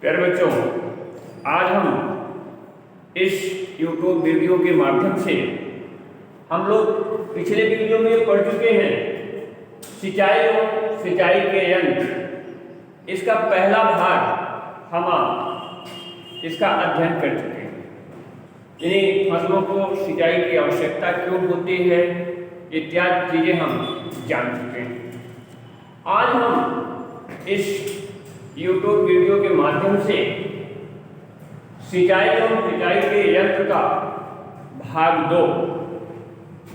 प्यारे बच्चों, आज हम इस YouTube वीडियो के माध्यम से हम लोग पिछले वीडियो में पढ़ चुके हैं सिंचाई और सिंचाई के यंत्र। इसका पहला भाग हम इसका अध्ययन कर चुके हैं। यानी फसलों को सिंचाई की आवश्यकता क्यों होती है इत्यादि चीजें हम जान चुके हैं। आज हम इस YouTube वीडियो के माध्यम से सिंचाई और सिंचाई के यंत्र का भाग 2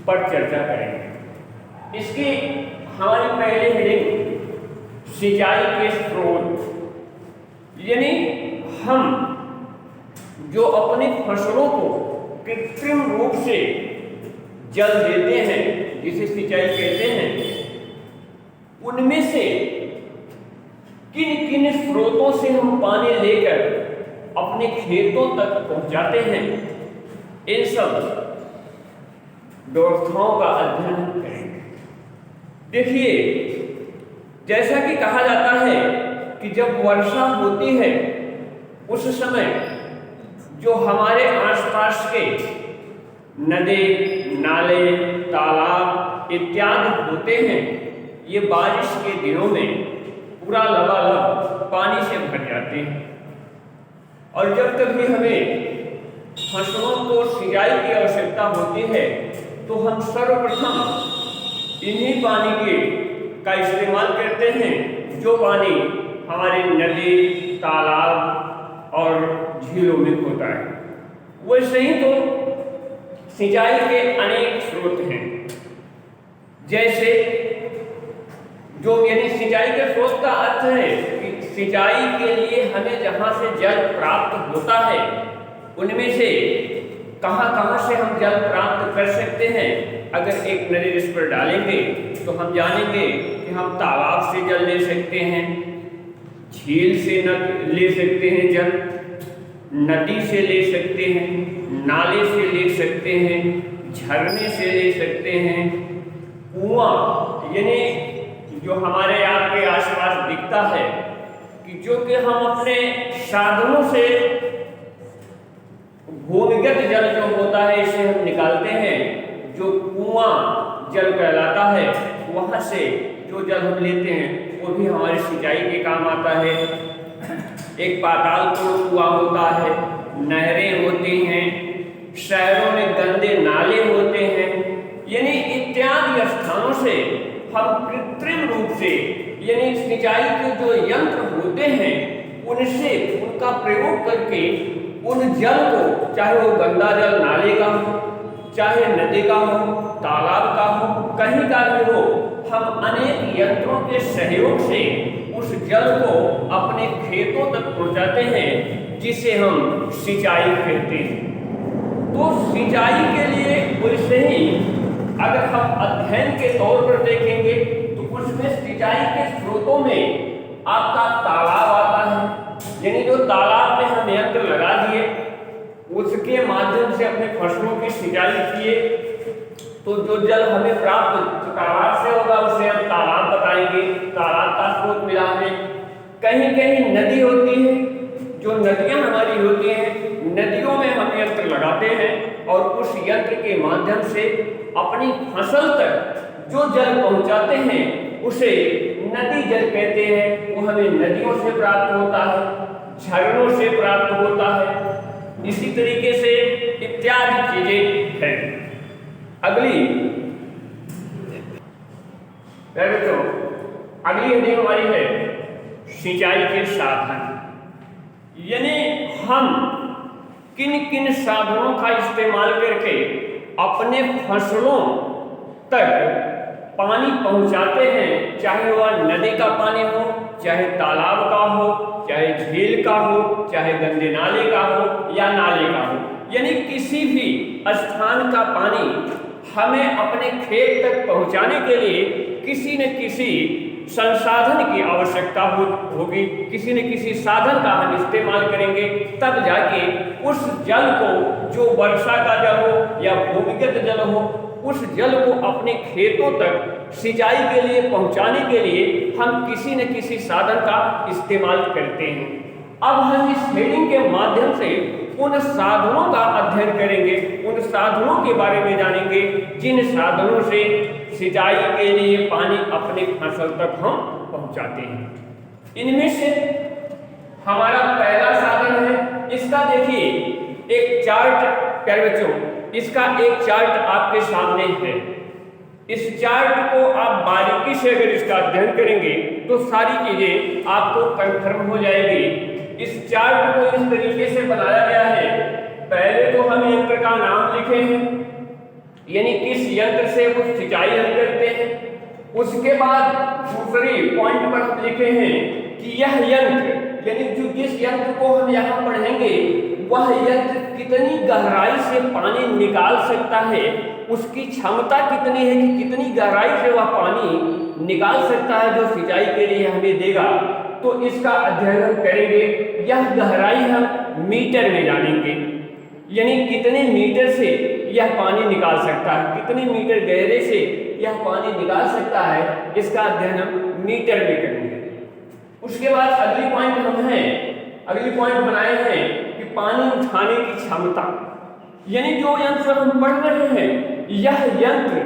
पर चर्चा करेंगे। इसकी हमारी पहली हेडिंग सिंचाई के स्रोत, यानी हम जो अपनी फसलों को कृत्रिम रूप से जल देते हैं जिसे सिंचाई कहते हैं, उनमें से किन किन स्रोतों से हम पानी लेकर अपने खेतों तक पहुंचाते हैं, इन सब व्यवस्थाओं का अध्ययन करेंगे। देखिए, जैसा कि कहा जाता है कि जब वर्षा होती है उस समय जो हमारे आसपास के नदी, नाले, तालाब इत्यादि होते हैं, ये बारिश के दिनों में पूरा लबालब पानी से भर जाते हैं। और जब कभी हमें फसलों को सिंचाई की आवश्यकता होती है तो हम सर्वप्रथम इन्हीं पानी का इस्तेमाल करते हैं जो पानी हमारे नदी, तालाब और झीलों में होता है। वैसे ही तो सिंचाई के अनेक स्रोत हैं, जैसे जो यानी सिंचाई के स्रोत का अर्थ है कि सिंचाई के लिए हमें जहाँ से जल प्राप्त होता है उनमें से कहाँ से हम जल प्राप्त कर सकते हैं। अगर एक नज़र इस पर डालेंगे तो हम जानेंगे कि हम तालाब से जल ले सकते हैं, झील से ले सकते हैं जल, नदी से ले सकते हैं, नाले से ले सकते हैं, झरने से ले सकते हैं, कुआं यानी जो हमारे आपके आसपास दिखता है कि जो कि हम अपने साधनों से भूमिगत जल जो होता है इसे हम निकालते हैं, जो कुआं जल कहलाता है, वहां से जो जल हम लेते हैं वो भी हमारी सिंचाई के काम आता है। एक पाताल कुआं होता है, नहरें होती हैं, शहरों में गंदे नाले होते हैं, यानी इत्यादि स्थानों से हम कृत्रिम रूप से यानी सिंचाई के जो यंत्र होते हैं उनसे उनका प्रयोग करके उन जल को, चाहे वो गंदा जल नाले का हो, चाहे नदी का हो, तालाब का हो, कहीं का भी हो, हम अनेक यंत्रों के सहयोग से उस जल को अपने खेतों तक पहुंचाते हैं, जिसे हम सिंचाई कहते हैं। तो सिंचाई के लिए वैसे ही अगर हम अध्ययन के तौर पर देखेंगे तो उसमें सिंचाई के स्रोतों में आपका तालाब आता है, यानी जो तालाब में हम यंत्र लगा दिए उसके माध्यम से अपने फसलों की सिंचाई किए तो जो जल हमें प्राप्त तालाब से होगा उसे हम तालाब बताएंगे, तालाब का स्रोत मिला हमें। कहीं कहीं नदी होती है, जो नदियां हमारी होती हैं, नदियों में हम यंत्र लगाते हैं और उस यंत्र के माध्यम से अपनी फसल तक जो जल पहुंचाते हैं उसे नदी जल कहते हैं। वो हमें नदियों से प्राप्त होता है, झरनों से प्राप्त होता है, इसी तरीके से इत्यादि चीजें हैं। अगली हेडिंग हमारी है सिंचाई के साधन, यानी हम किन किन साधनों का इस्तेमाल करके अपने फसलों तक पानी पहुंचाते हैं, चाहे वह नदी का पानी हो, चाहे तालाब का हो, चाहे झील का हो, चाहे गंदे नाले का हो या नाले का हो, यानी किसी भी स्थान का पानी हमें अपने खेत तक पहुंचाने के लिए किसी न किसी संसाधन की आवश्यकता होगी, किसी न किसी साधन का हम इस्तेमाल करेंगे, तब जाके उस जल को, जो वर्षा का जल हो या भूमिगत जल हो, उस जल को अपने खेतों तक सिंचाई के लिए पहुंचाने के लिए हम किसी न किसी साधन का इस्तेमाल करते हैं। अब हम इस हेडिंग के माध्यम से उन साधनों का अध्ययन करेंगे, उन साधनों के बारे में जानेंगे जिन साधनों से सिंचाई के लिए पानी अपने फसल तक हम पहुंचाते हैं। इनमें से हमारा पहला साधन है, इसका देखिए एक चार्ट, प्यारे बच्चों, इसका एक चार्ट आपके सामने है। इस चार्ट को आप बारीकी से अगर इसका अध्ययन करेंगे तो सारी चीजें आपको कंफर्म हो जाएगी। इस चार्ट को इस तरीके से बनाया गया है, पहले तो हम यंत्र का नाम लिखे हैं, यानी किस यंत्र से वो सिंचाई हम करते हैं। उसके बाद दूसरी पॉइंट पर हम लिखे हैं कि यह यंत्र, यानी जो जिस यंत्र को हम यहाँ पढ़ेंगे वह यंत्र कितनी गहराई से पानी निकाल सकता है, उसकी क्षमता कितनी है कि कितनी गहराई से वह पानी निकाल सकता है जो सिंचाई के लिए हमें देगा। तो इसका अध्ययन हम करेंगे। यह गहराई हम मीटर में जानेंगे, यानी कितने मीटर से यह पानी निकाल सकता है, कितने मीटर गहरे से यह पानी निकाल सकता है, इसका अध्ययन हम मीटर में करेंगे। उसके बाद अगली पॉइंट बनाए हैं कि पानी उठाने की क्षमता, यानी जो यंत्र हम पढ़ रहे हैं यह यंत्र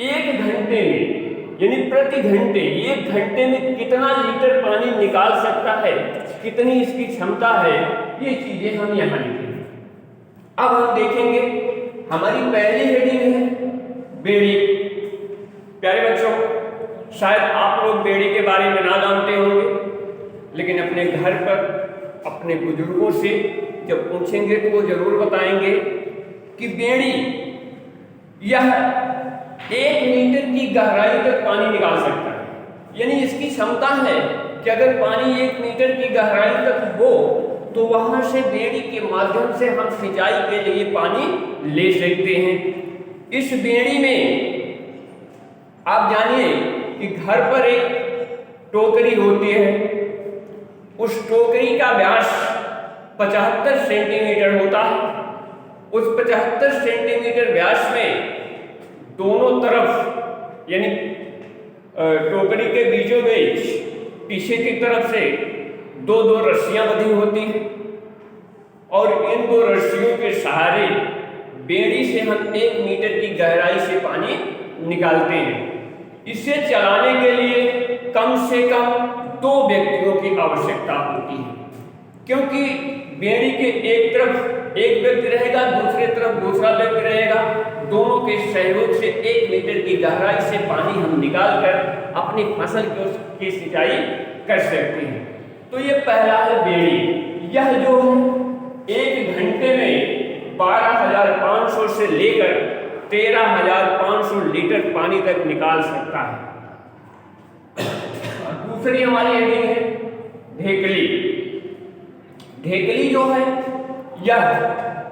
1 घंटे में, यानी प्रति घंटे 1 घंटे में कितना लीटर पानी निकाल सकता है, कितनी इसकी क्षमता है, ये चीजें हम यहाँ लिखेंगे। अब हम देखेंगे हमारी पहली हेडिंग है बेड़ी। प्यारे बच्चों, शायद आप लोग बेड़ी के बारे में ना जानते होंगे, लेकिन अपने घर पर अपने बुजुर्गों से जब पूछेंगे तो वो जरूर बताएंगे कि बेड़ी यह 1 मीटर की गहराई तक पानी निकाल सकता है, यानी इसकी क्षमता है कि अगर पानी 1 मीटर की गहराई तक हो तो वहां से बेड़ी के माध्यम से हम सिंचाई के लिए पानी ले सकते हैं। इस बेड़ी में आप जानिए कि घर पर एक टोकरी होती है, उस टोकरी का व्यास 75 सेंटीमीटर होता है। उस 75 सेंटीमीटर व्यास में दोनों तरफ, यानी टोकरी के बीचों बीच पीछे की तरफ से 2-2 रस्सियां बंधी होती हैं और इन 2 रस्सियों के सहारे बेड़ी से हम 1 मीटर की गहराई से पानी निकालते हैं। इसे चलाने के लिए कम से कम 2 व्यक्तियों की आवश्यकता होती है, क्योंकि बेड़ी के एक तरफ एक व्यक्ति रहेगा, दूसरी तरफ दूसरा व्यक्ति रहेगा। दोनों के सहयोग से 1 मीटर की गहराई से पानी हम निकाल कर अपनी फसल की सिंचाई कर सकते हैं। तो ये पहला है बेड़ी। यह जो है 1 घंटे में 12,500 से लेकर 13,500 लीटर पानी तक निकाल सकता है। दूसरी हमारी हेडिंग है ढेकली। ढेकली जो है यह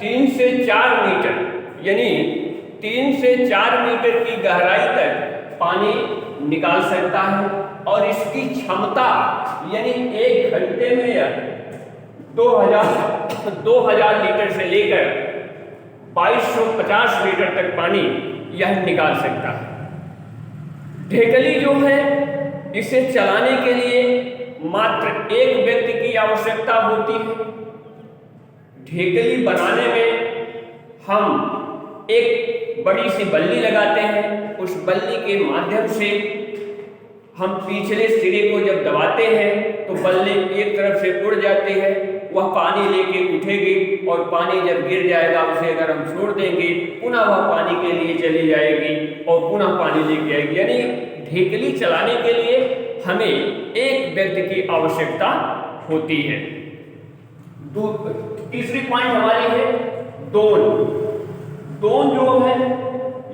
3 से 4 मीटर, यानी 3 से 4 मीटर की गहराई तक पानी निकाल सकता है और इसकी क्षमता यानी 1 घंटे में यह 2000 लीटर से लेकर 2250 लीटर तक पानी यह निकाल सकता है। ढेकली जो है इसे चलाने के लिए मात्र 1 व्यक्ति की आवश्यकता होती है। ढेकली बनाने में हम एक बड़ी सी बल्ली लगाते हैं, उस बल्ली के माध्यम से हम पिछले सिरे को जब दबाते हैं तो बल्ली एक तरफ से उड़ जाती है, वह पानी लेके उठेगी और पानी जब गिर जाएगा उसे अगर हम छोड़ देंगे पुनः वह पानी के लिए चली जाएगी और पुनः पानी लेके आएगी। यानी ढेकली चलाने के लिए हमें 1 व्यक्ति की आवश्यकता होती है। तीसरी पॉइंट हमारी है दोन। दोन जो है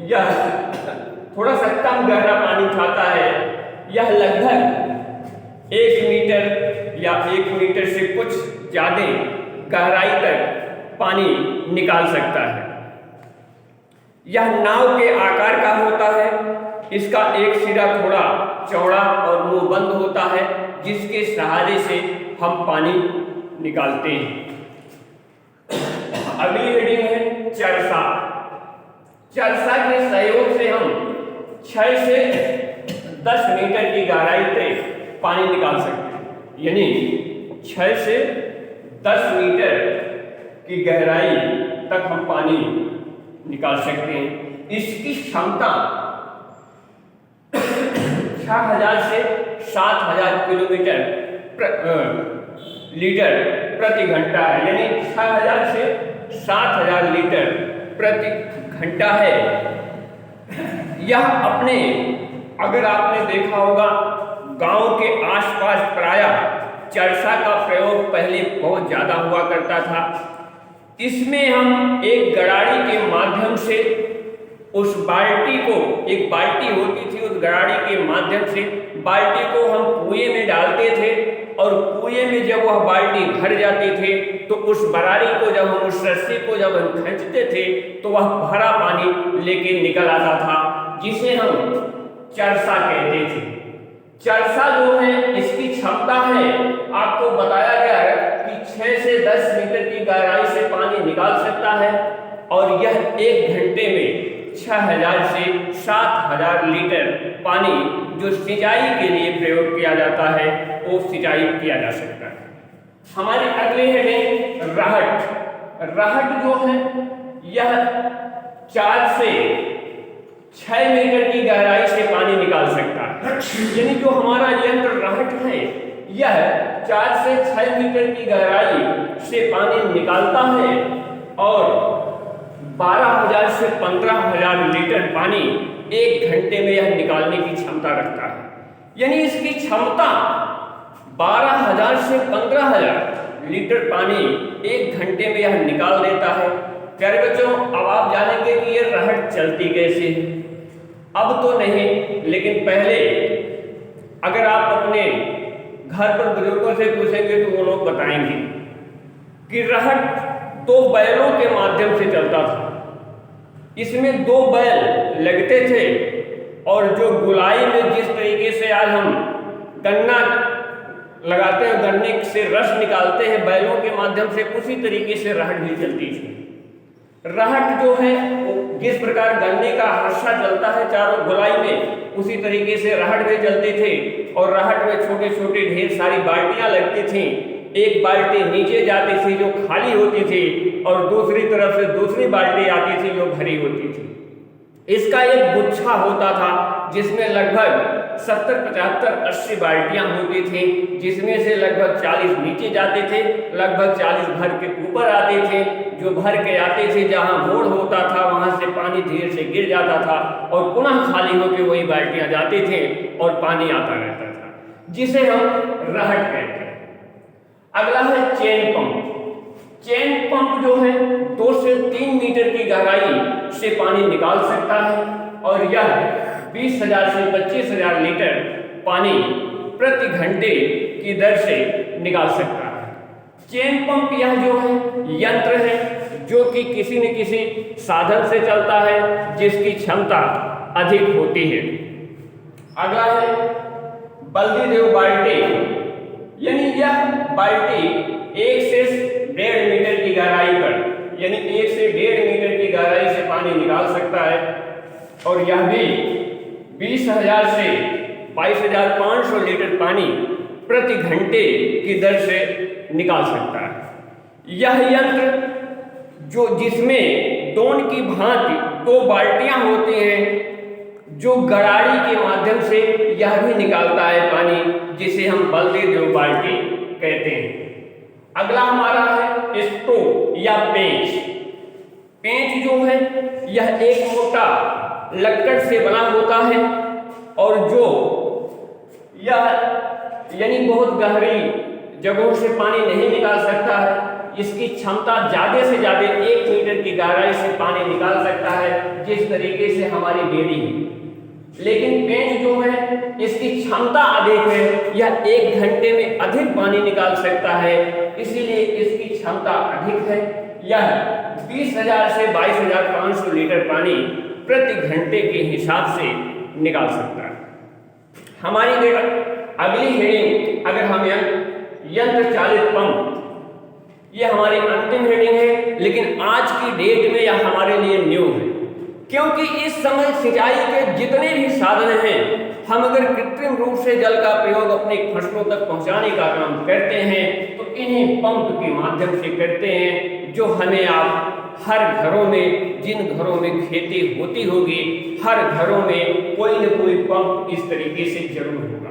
यह थोड़ा सा कम गहरा पानी उठाता है। यह लगभग 1 मीटर या 1 मीटर से कुछ ज्यादा गहराई तक पानी निकाल सकता है। यह नाव के आकार का होता है। इसका एक सिरा थोड़ा चौड़ा और मुंह बंद होता है, जिसके सहारे से हम पानी निकालते हैं। अगली हेडिंग है चरसा। चरसा के सहयोग से हम 6 से 10 मीटर की गहराई तक पानी निकाल सकते हैं। यानी 6 से 10 मीटर की गहराई तक हम पानी निकाल सकते हैं। इसकी क्षमता 6000 से 7000 लीटर प्रति घंटा है, यानी 6000 से 7000 लीटर प्रति घंटा है। यह अपने, अगर आपने देखा होगा, गांव के आसपास प्रायः चरसा का प्रयोग पहले बहुत ज्यादा हुआ करता था। इसमें हम एक गराड़ी के माध्यम से उस बाल्टी को, एक बाल्टी होती थी, उस गराड़ी के माध्यम से बाल्टी को हम कुएं में डालते थे और कुएं में जब वह बाल्टी भर जाती थी तो उस बराड़ी को जब हम, उस रस्सी को जब हम खींचते थे तो वह भरा पानी लेके निकल आता था, जिसे हम चरसा कहते थे। चरसा जो है, इसकी क्षमता है, आपको बताया गया है कि 6 से 10 मीटर की गहराई से पानी निकाल सकता है और यह 1 घंटे में 6000 से 7000 लीटर पानी जो सिंचाई के लिए प्रयोग किया जाता है वो सिंचाई किया जा सकता है। हमारी अगली हेडिंग रहट। रहट जो है यह 4 से 6 मीटर की गहराई से पानी निकाल सकता है, यानी जो हमारा यंत्र रहट है यह 4 से 6 मीटर की गहराई से पानी निकालता है और 12000 से 15000 लीटर पानी 1 घंटे में यह निकालने की क्षमता रखता है। यानी इसकी क्षमता 12000 से 15000 लीटर पानी 1 घंटे में यह निकाल देता है। प्यारे बच्चों, अब आप जानेंगे कि यह रहट चलती कैसे है। अब तो नहीं, लेकिन पहले अगर आप अपने घर पर बुजुर्गों से पूछेंगे तो वो लोग बताएंगे कि रहट 2 बैलों के माध्यम से चलता था। इसमें 2 बैल लगते थे और जो गुलाई में जिस तरीके से आज हम गन्ना लगाते हैं, गन्ने से रस निकालते हैं बैलों के माध्यम से, उसी तरीके से रहट भी चलती थी। रहट जो है जिस प्रकार गन्ने का हर्षा चलता है चारों गुलाई में, उसी तरीके से रहट भी चलते थे और रहट में छोटे छोटे ढेर सारी बाल्टियां लगती थीं। एक बाल्टी नीचे जाती थी जो खाली होती थी और दूसरी तरफ से दूसरी बाल्टी आती थी जो भरी होती थी। इसका एक गुच्छा होता था जिसमें लगभग 70, 75, 80 बाल्टियां होती थीं, जिसमें से लगभग 40 नीचे जाते थे, लगभग 40 भर के ऊपर आते थे। जो भर के आते थे, जहां मोड़ होता था वहां से पानी धीरे से गिर जाता था और पुनः खाली होकर वही बाल्टियां जाते थे और पानी आता रहता था, जिसे हम रहट कहते हैं। अगला है चेन पंप। चेन पंप जो है 2 से 3 मीटर की गहराई से पानी निकाल सकता है और यह 20,000 से 25,000 लीटर पानी प्रति घंटे की दर से निकाल सकता है। चेन पंप यह जो है यंत्र है जो कि किसी न किसी साधन से चलता है जिसकी क्षमता अधिक होती है। अगला है बल्दी देव बाल्टी, यानी यह बाल्टी 1 से 1.5 मीटर की गहराई पर, यानी 1 से 1.5 मीटर की गहराई से पानी निकाल सकता है और यह भी 20,000 से 22,500 लीटर पानी प्रति घंटे की दर से निकाल सकता है। यह यंत्र जो जिसमें दोन की भांति 2 बाल्टियां होती हैं, जो गराड़ी के माध्यम से यह भी निकालता है पानी, जिसे हम बल्दी देव बाल्टी कहते हैं। अगला हमारा है स्टोव या पेंच। पेंच जो है यह एक मोटा लक्कड़ से बना होता है और जो यह यानी बहुत गहरी जगहों से पानी नहीं निकाल सकता है। इसकी क्षमता ज़्यादा से ज़्यादा 1 मीटर की गहराई से पानी निकाल सकता है, जिस तरीके से हमारी बेड़ी है। लेकिन पेंच जो है इसकी क्षमता अधिक है, यह 1 घंटे में अधिक पानी निकाल सकता है, इसीलिए इसकी क्षमता अधिक है। यह 20,000 से 22,500 लीटर पानी प्रति घंटे के हिसाब से निकाल सकता है। हमारी अगली हेडिंग, अगर हम यंत्र चालित पंप, यह हमारी अंतिम हेडिंग है, लेकिन आज की डेट में यह हमारे लिए न्यू है, क्योंकि इस समय सिंचाई के जितने भी साधन हैं, हम अगर कृत्रिम रूप से जल का प्रयोग अपनी फसलों तक पहुंचाने का काम करते हैं तो इन्हीं पंप के माध्यम से करते हैं, जो हमें आप हर घरों में, जिन घरों में खेती होती होगी, हर घरों में कोई न कोई पंप इस तरीके से जरूर होगा।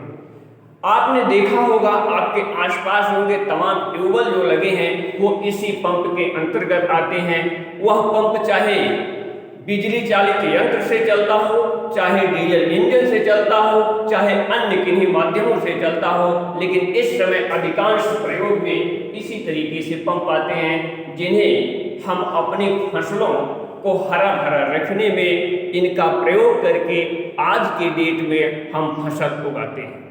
आपने देखा होगा, आपके आसपास होंगे तमाम ट्यूबवेल जो लगे हैं वो इसी पंप के अंतर्गत आते हैं। वह पंप चाहे बिजली चालित यंत्र से चलता हो, चाहे डीजल इंजन से चलता हो, चाहे अन्य किन्हीं माध्यमों से चलता हो, लेकिन इस समय अधिकांश प्रयोग में इसी तरीके से पंप आते हैं, जिन्हें हम अपनी फसलों को हरा भरा रखने में इनका प्रयोग करके आज के डेट में हम फसल उगाते हैं।